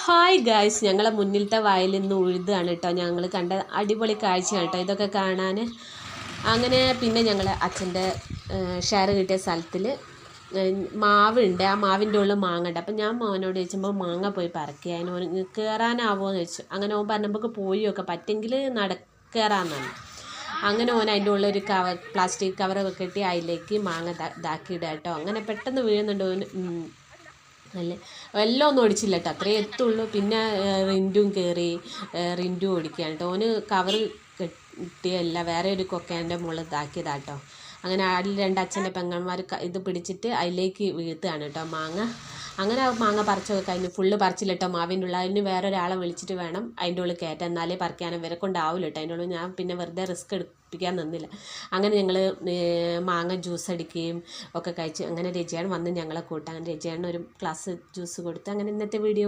Hi guys, ഞങ്ങളെ മുന്നിലത്തെ വയലിൽ നിന്ന് ഉഴുതാണ് കേട്ടോ. ഞങ്ങൾ കണ്ട അടിപൊളി കാഴ്ചയാണ് കേട്ടോ ഇതൊക്കെ കാണാൻ. അങ്ങനെ പിന്നെ ഞങ്ങൾ അച്ഛൻ്റെ ഷെയർ കിട്ടിയ സ്ഥലത്തിൽ മാവുണ്ട്. ആ മാവിൻ്റെ ഉള്ളിൽ മാങ്ങ ഉണ്ട്. അപ്പം ഞാൻ മോനോട് ചോദിച്ചപ്പോൾ മാങ്ങ പോയി പറിക്കുക, അതിന് കയറാനാവുമോ എന്ന് ചോദിച്ചു. അങ്ങനെ ഓൻ പറഞ്ഞപ്പോൾ പോയി ഒക്കെ പറ്റെങ്കിൽ കയറാമെന്നാണ്. അങ്ങനെ ഓൻ അതിൻ്റെ ഉള്ളിൽ ഒരു പ്ലാസ്റ്റിക് കവറൊക്കെ കെട്ടി അതിലേക്ക് മാങ്ങ ഇതാക്കിയിടുക കേട്ടോ. അങ്ങനെ പെട്ടെന്ന് വീഴുന്നുണ്ട് ഓന്. അല്ലേ, എല്ലാം ഒന്നും ഓടിച്ചില്ല കേട്ടോ, അത്രേ എത്തുള്ളൂ. പിന്നെ റിൻറ്റും കയറി, റിൻറ്റും ഓടിക്കുകയാണ് കേട്ടോ. ഓന് കവർ കിട്ടിയല്ല, വേറെ ഒരു കൊക്കേൻ്റെ മുകളിൽ ഇതാക്കിയതാട്ടോ. അങ്ങനെ അതിൽ അച്ഛൻ്റെ പെങ്ങന്മാർ ഇത് പിടിച്ചിട്ട് അതിലേക്ക് വീഴ്ത്തുകയാണ് കേട്ടോ മാങ്ങ. അങ്ങനെ മാങ്ങ പറിച്ചൊക്കെ കഴിഞ്ഞ് ഫുള്ള് പറിച്ചില്ല കേട്ടോ മാവിൻ്റെ ഉള്ളിൽ. അതിന് വേറെ ഒരാളെ വിളിച്ചിട്ട് വേണം അതിൻ്റെ ഉള്ളിൽ കയറ്റാൻ, എന്നാലേ പറിക്കാനും ഇവരെ കൊണ്ടാവില്ല കേട്ടോ അതിൻ്റെ ഉള്ളിൽ. ഞാൻ പിന്നെ വെറുതെ റിസ്ക് എടുപ്പിക്കാൻ നിന്നില്ല. അങ്ങനെ ഞങ്ങൾ മാങ്ങ ജ്യൂസ് അടിക്കുകയും ഒക്കെ കഴിച്ച് അങ്ങനെ രജിയാണ് വന്ന് ഞങ്ങളെ കൂട്ടാൻ. രജിയാണ് ഒരു ഗ്ലാസ് ജ്യൂസ് കൊടുത്ത്. അങ്ങനെ ഇന്നത്തെ വീഡിയോ